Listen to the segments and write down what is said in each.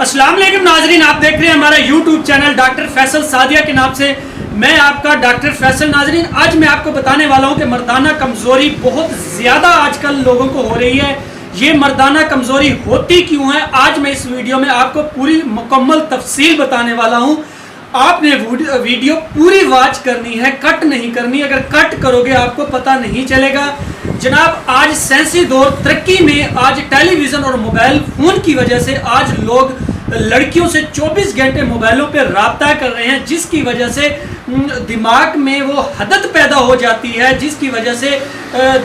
अस्सलाम वालेकुम नाजरीन, आप देख रहे हैं हमारा YouTube channel doctor Faisal Sadia के नाम से। मैं आपका डॉक्टर फैसल। नाजरीन, आज मैं आपको बताने वाला हूं कि मर्दाना कमज़ोरी बहुत ज़्यादा आजकल लोगों को हो रही है। ये मर्दाना कमज़ोरी होती क्यों है, आज मैं इस वीडियो में आपको पूरी मुकम्मल तफसील बताने वाला हूं। आपने वीडियो पूरी वॉच करनी है, कट नहीं करनी। अगर कट करोगे आपको पता नहीं चलेगा। जनाब, आज साइंसी दौर तरक्की में आज टेलीविज़न और मोबाइल फ़ोन की वजह से आज लोग लड़कियों से 24 घंटे मोबाइलों पे राब्ता कर रहे हैं, जिसकी वजह से दिमाग में वो हदत पैदा हो जाती है, जिसकी वजह से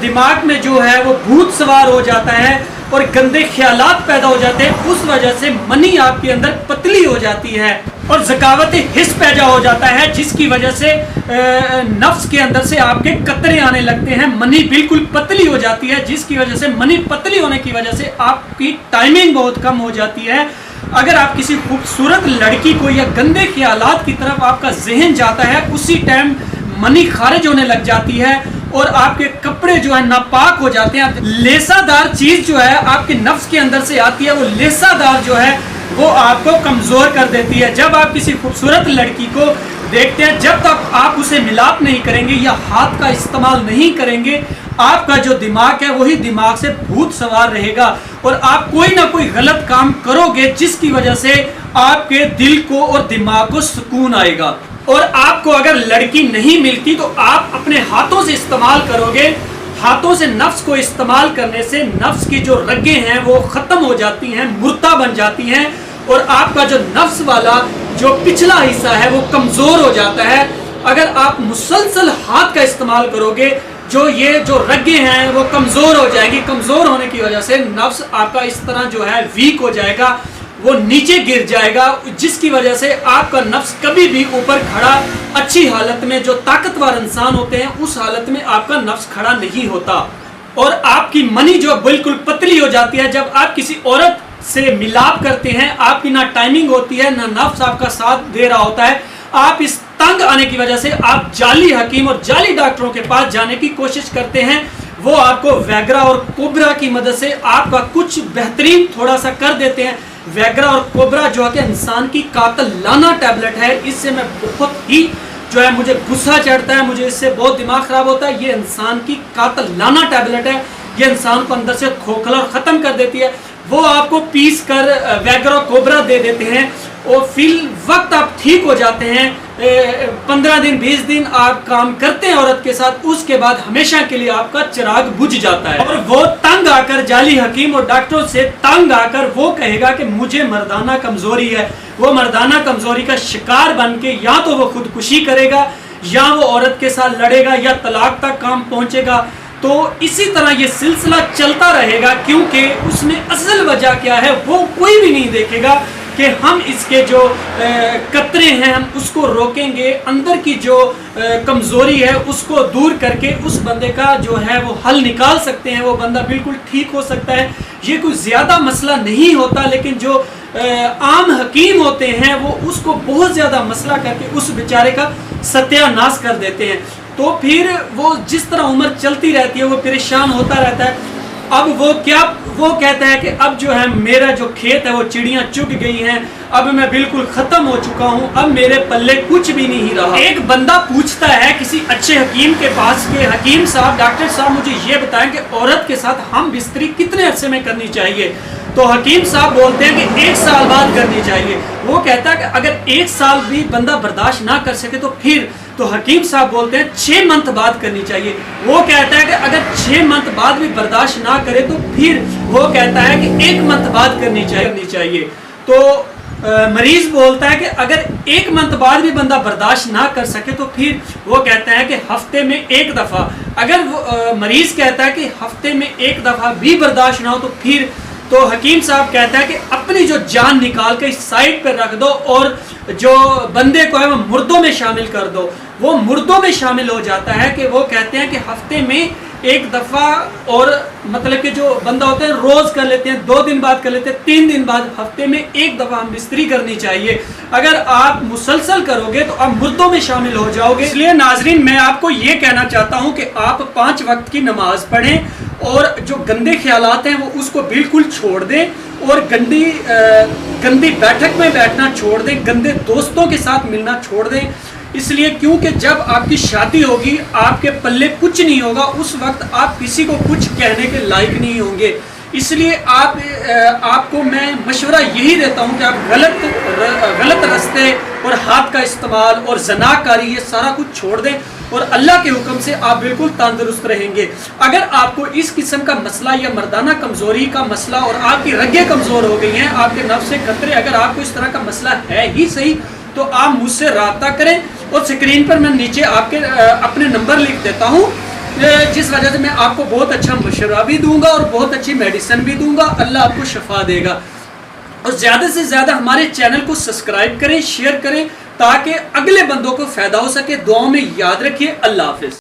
दिमाग में जो है वो भूत सवार हो जाता है और गंदे ख्यालात पैदा हो जाते हैं। उस वजह से मनी आपके अंदर पतली हो जाती है और ज़कावत हिस्स पैदा हो जाता है, जिसकी वजह से नफ्स के अंदर से आपके कतरे आने लगते हैं। मनी बिल्कुल पतली हो जाती है, जिसकी वजह से मनी पतली होने की वजह से आपकी टाइमिंग बहुत कम हो जाती है। अगर आप किसी खूबसूरत लड़की को या गंदे ख्यालात की तरफ आपका जहन जाता है, उसी टाइम मनी खारिज होने लग जाती है और आपके कपड़े जो है नापाक हो जाते हैं। लेसादार चीज़ जो है आपके नफ्स के अंदर से आती है, वो लेसादार जो है वो आपको कमज़ोर कर देती है। जब आप किसी खूबसूरत लड़की को देखते हैं, जब तक आप उसे मिलाप नहीं करेंगे या हाथ का इस्तेमाल नहीं करेंगे, आपका जो दिमाग है वही दिमाग से भूत सवार रहेगा और आप कोई ना कोई गलत काम करोगे, जिसकी वजह से आपके दिल को और दिमाग को सुकून आएगा। और आपको अगर लड़की नहीं मिलती तो आप अपने हाथों से इस्तेमाल करोगे। हाथों से नफ्स को इस्तेमाल करने से नफ्स की जो रगें हैं वो ख़त्म हो जाती हैं, मुर्दा बन जाती हैं और आपका जो नफ्स वाला जो पिछला हिस्सा है वो कमज़ोर हो जाता है। अगर आप मुसलसल हाथ का इस्तेमाल करोगे, जो रगें हैं वो कमज़ोर हो जाएगी। कमज़ोर होने की वजह से नफ्स आपका इस तरह जो है वीक हो जाएगा, वो नीचे गिर जाएगा, जिसकी वजह से आपका नफ्स कभी भी ऊपर खड़ा अच्छी हालत में, जो ताकतवर इंसान होते हैं उस हालत में आपका नफ्स खड़ा नहीं होता और आपकी मनी जो बिल्कुल पतली हो जाती है। जब आप किसी औरत से मिलाप करते हैं, आपकी ना टाइमिंग होती है, ना नफ्स आपका साथ दे रहा होता है। आप इस तंग आने की वजह से आप जाली हकीम और जाली डॉक्टरों के पास जाने की कोशिश करते हैं। वो आपको वैग्रा और कोबरा की मदद से आपका कुछ बेहतरीन थोड़ा सा कर देते हैं। वैग्रा और कोबरा जो है कि इंसान की कातिलाना टैबलेट है। इससे मैं बहुत ही जो है मुझे गुस्सा चढ़ता है, मुझे इससे बहुत दिमाग ख़राब होता है। ये इंसान की कातिलाना टैबलेट है, ये इंसान को अंदर से खोखला और ख़त्म कर देती है। वो आपको पीस कर वैग्रा और कोबरा दे देते हैं और फिर वक्त आप ठीक हो जाते हैं। 15 दिन 20 दिन आप काम करते हैं औरत के साथ, उसके बाद हमेशा के लिए आपका चिराग बुझ जाता है और वो तंग आकर जाली हकीम और डॉक्टरों से तंग आकर वो कहेगा कि मुझे मर्दाना कमज़ोरी है। वो मर्दाना कमज़ोरी का शिकार बन के या तो वो खुदकुशी करेगा या वो औरत के साथ लड़ेगा या तलाक तक काम पहुंचेगा। तो इसी तरह ये सिलसिला चलता रहेगा, क्योंकि उसमें असल वजह क्या है वो कोई भी नहीं देखेगा कि हम इसके जो कतरे हैं हम उसको रोकेंगे, अंदर की जो कमज़ोरी है उसको दूर करके उस बंदे का जो है वो हल निकाल सकते हैं। वो बंदा बिल्कुल ठीक हो सकता है। ये कोई ज़्यादा मसला नहीं होता, लेकिन जो आम हकीम होते हैं वो उसको बहुत ज़्यादा मसला करके उस बेचारे का सत्यानाश कर देते हैं। तो फिर वो जिस तरह उम्र चलती रहती है वो परेशान होता रहता है। अब वो कहता है कि अब जो है मेरा जो खेत है वो चिड़ियां चुग गई हैं, अब मैं बिल्कुल ख़त्म हो चुका हूँ, अब मेरे पल्ले कुछ भी नहीं रहा। एक बंदा पूछता है किसी अच्छे हकीम के पास कि हकीम साहब, डॉक्टर साहब मुझे ये बताएं कि औरत के साथ हम बिस्तरी कितने अरसे में करनी चाहिए। तो हकीम साहब बोलते हैं कि 1 साल बाद करनी चाहिए। वो कहता है कि अगर 1 साल भी बंदा बर्दाश्त ना कर सके तो फिर, तो हकीम साहब बोलते हैं 6 मंथ बाद करनी चाहिए। वो कहता है कि अगर 6 मंथ बाद भी बर्दाश्त ना करे तो फिर वो कहता है कि 1 मंथ बाद करनी चाहिए। तो मरीज बोलता है कि अगर 1 मंथ बाद भी बंदा बर्दाश्त ना कर सके तो फिर वो कहता है कि हफ्ते में 1 दफ़ा। अगर मरीज कहता है कि हफ्ते में 1 दफ़ा भी बर्दाश्त ना हो तो फिर, तो हकीम साहब कहता है कि अपनी जो जान निकाल के इस साइड पर रख दो और जो बंदे को है वो मुर्दों में शामिल कर दो। वो मुर्दों में शामिल हो जाता है कि वो कहते हैं कि हफ्ते में 1 दफ़ा, और मतलब कि जो बंदा होता है रोज़ कर लेते हैं, 2 दिन बाद कर लेते हैं, 3 दिन बाद, हफ्ते में 1 दफ़ा हम बिस्तरी करनी चाहिए। अगर आप मुसलसल करोगे तो आप मुर्दों में शामिल हो जाओगे। इसलिए नाजरीन, मैं आपको ये कहना चाहता हूँ कि आप 5 वक्त की नमाज पढ़ें और जो गंदे ख्यालात हैं वो उसको बिल्कुल छोड़ दें اور گندی بیٹھک میں بیٹھنا چھوڑ دیں، گندے دوستوں کے ساتھ ملنا چھوڑ دیں، اس لیے کیونکہ جب آپ کی شادی ہوگی آپ کے پلے کچھ نہیں ہوگا، اس وقت آپ کسی کو کچھ کہنے کے لائق نہیں ہوں گے۔ اس لیے آپ کو میں مشورہ یہی دیتا ہوں کہ آپ غلط راستے اور ہاتھ کا استعمال اور زناکاری یہ سارا کچھ چھوڑ دیں، اور اللہ کے حکم سے آپ بالکل تندرست رہیں گے۔ اگر آپ کو اس قسم کا مسئلہ یا مردانہ کمزوری کا مسئلہ اور آپ کی رگیں کمزور ہو گئی ہیں، آپ کے نفس سے خطرے، اگر آپ کو اس طرح کا مسئلہ ہے ہی صحیح تو آپ مجھ سے رابطہ کریں، اور سکرین پر میں نیچے آپ کے اپنے نمبر لکھ دیتا ہوں، جس وجہ سے میں آپ کو بہت اچھا مشورہ بھی دوں گا اور بہت اچھی میڈیسن بھی دوں گا، اللہ آپ کو شفا دے گا۔ اور زیادہ سے زیادہ ہمارے چینل کو سبسکرائب کریں، شیئر کریں، تاکہ اگلے بندوں کو فائدہ ہو سکے۔ دعاؤں میں یاد رکھیے، اللہ حافظ۔